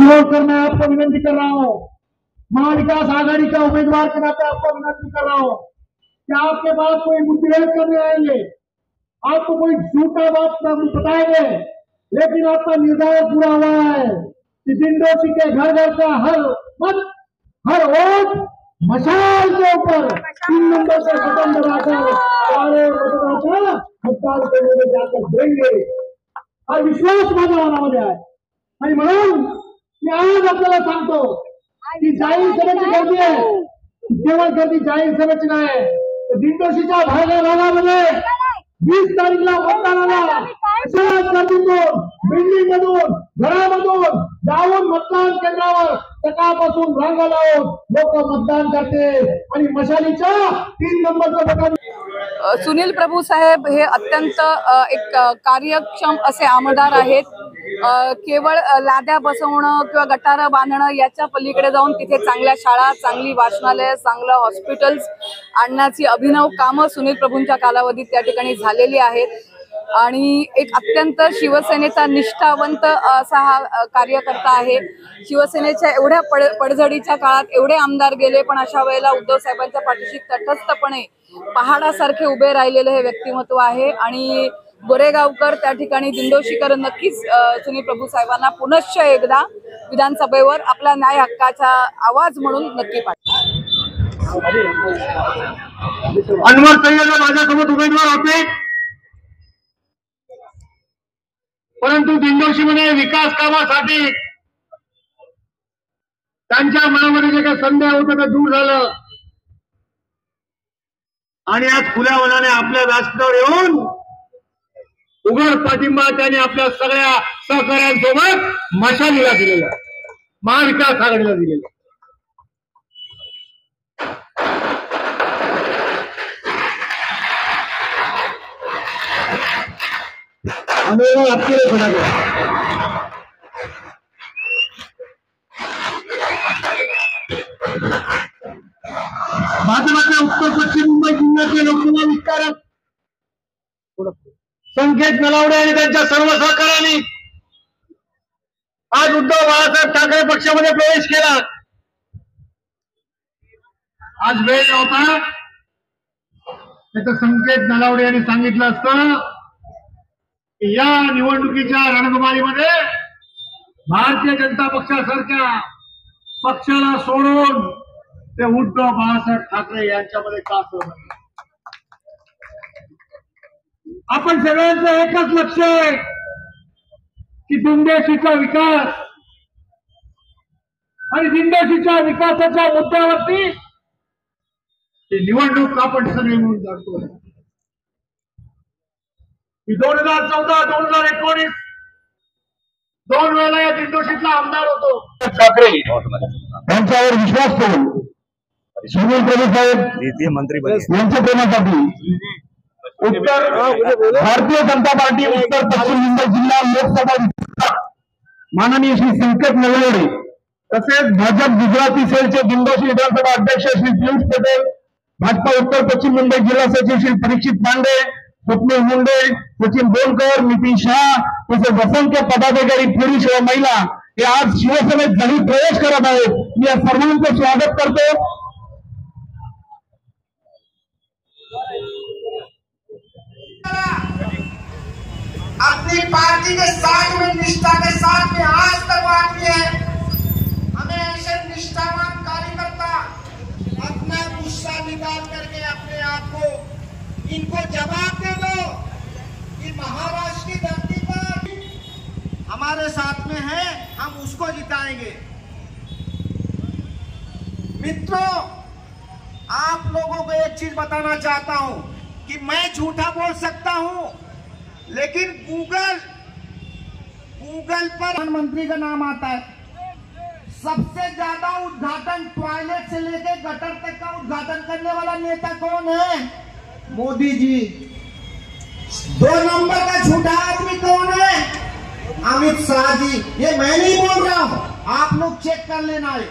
जोड़कर मैं आपको विनती कर रहा हूँ, महाविकास आघाड़ी का उम्मीदवार के नाते आपको विनती कर रहा हूँ कि आपके पास कोई मुठभेड़ करने आएंगे, आपको कोई झूठा बात बताएंगे, लेकिन आपका निर्धार पूरा हुआ है कि दिंडोशी के घर घर का हर वोट मशाल के ऊपर 3 नंबर से खत्म कराकर सारे मतदाता मतदान केंद्र में जाकर देंगे और विश्वास माझ्यामध्ये आहे। आणि म्हणून मी आज आपल्याला सांगतो की जाहीर सभेची गर्दी आहे, केवळ गर्दी जाहीर सभेची नाही, दिंडोशीच्या भागामध्ये 20 तारीखला मतदानाला अशाच गर्दीतून बिल्डिंग मधून घरामधून जाऊन मतदान केंद्रावर सकाळपासून रांगा लावून लोक मतदान करते आणि मशालीच्या 3 नंबरचं बटन। सुनील प्रभू साहेब हे अत्यंत एक कार्यक्षम असे आमदार आहेत। केवळ लाद्या बसवणं किंवा गटार बांधणं याच्या पलीकडे जाऊन तिथे चांगल्या शाळा, चांगली वाचनालय, चांगलं हॉस्पिटल्स आणण्याची अभिनव कामं सुनील प्रभूंच्या कालावधीत त्या ठिकाणी झालेली आहेत आणि एक अत्यंत शिवसेनेचा निष्ठावंत असा हा कार्यकर्ता आहे। शिवसेनेच्या एवढ्या पडझडीच्या काळात एवढे आमदार गेले, पण अशा वेळेला उद्धव साहेबांच्या पाठीशी तटस्थपणे पहाडासारखे उभे राहिलेले हे व्यक्तिमत्व आहे आणि गोरेगावकर त्या ठिकाणी दिंडोशीकर नक्कीच सुनील प्रभू साहेबांना पुनश्च एकदा विधानसभेवर आपला न्याय हक्काचा आवाज म्हणून नक्की पाठवा। अनवर सय्यद माझ्यासोबत उमेदवार होते, परंतु दिंडोशीमध्ये विकास कामासाठी त्यांच्या मनामध्ये जे काही संदेह होतं ते दूर झालं आणि आज खुल्या मनाने आपल्या व्यासपीठावर येऊन उघड पाठिंबा त्यांनी आपल्या सगळ्या सहकार्यांसोबत मशालीला दिलेला, महाविकास आघाडीला दिलेला। भाजपाच्या उत्तर पश्चिम मुंबई जिल्ह्याचे लोकसभा विस्तारक संकेत नलावडे आणि त्यांच्या सर्व सहकार्यांनी आज उद्धव बाळासाहेब ठाकरे पक्षामध्ये प्रवेश केला। आज वेळ नव्हता, त्याचं संकेत नलावडे यांनी सांगितलं असतं की या निवडणुकीच्या रणधुमाळीमध्ये भारतीय जनता पक्षासारख्या पक्षाला सोडून ते उद्धव बाळासाहेब ठाकरे यांच्यामध्ये का सहभागी। आपण सगळ्यांचं एकच लक्ष आहे की दिंडोशीचा विकास आणि दिंडोशीच्या विकासाच्या मुद्द्यावरती निवडणूक आपण सगळे मिळून जातो। 2014-2019 दोन वेळेला या दिंडोशीतला आमदार होतो। ठाकरे यांच्यावर विश्वास ठेवून सुनील प्रभू साहेब मंत्री यांच्या प्रेमासाठी भारतीय जनता पार्टी उत्तर पश्चिम मुंबई जिल्हा लोकसभा माननीय श्री संकेत नलावडे तसेच भाजप गुजराती सेलचे दिंडोशी विधानसभा अध्यक्ष श्री पियुष पटेल, भाजपा उत्तर पश्चिम मुंबई जिल्हा सचिव श्री परीक्षित पांडे, स्वप्नील मुंडे, सचिन बोलकर, नितीन शाह तसेच असंख्य पदाधिकारी, पुरुष व महिला हे आज शिवसेनेत जाहीर प्रवेश करत आहेत। मी या सर्वांचं स्वागत करतो। अपनी पार्टी के साथ में निष्ठा के साथ में आज तक बाकी है। हमें ऐसे निष्ठावान कार्यकर्ता अपना गुस्सा निकाल करके अपने आप को इनको जवाब दे दो कि महाराष्ट्र की धरती पर हमारे साथ में है, हम उसको जिताएंगे। मित्रों, आप लोगों को एक चीज बताना चाहता हूं कि मैं झूठा बोल सकता हूं, लेकिन गूगल पर प्रधानमंत्री का नाम आता है। सबसे ज्यादा उद्घाटन टॉयलेट से लेकर गटर तक का उद्घाटन करने वाला नेता कौन है? मोदी जी। 2 नंबर का झूठा आदमी कौन है? अमित शाह जी। ये मैं नहीं बोल रहा हूं, आप लोग चेक कर लेना है।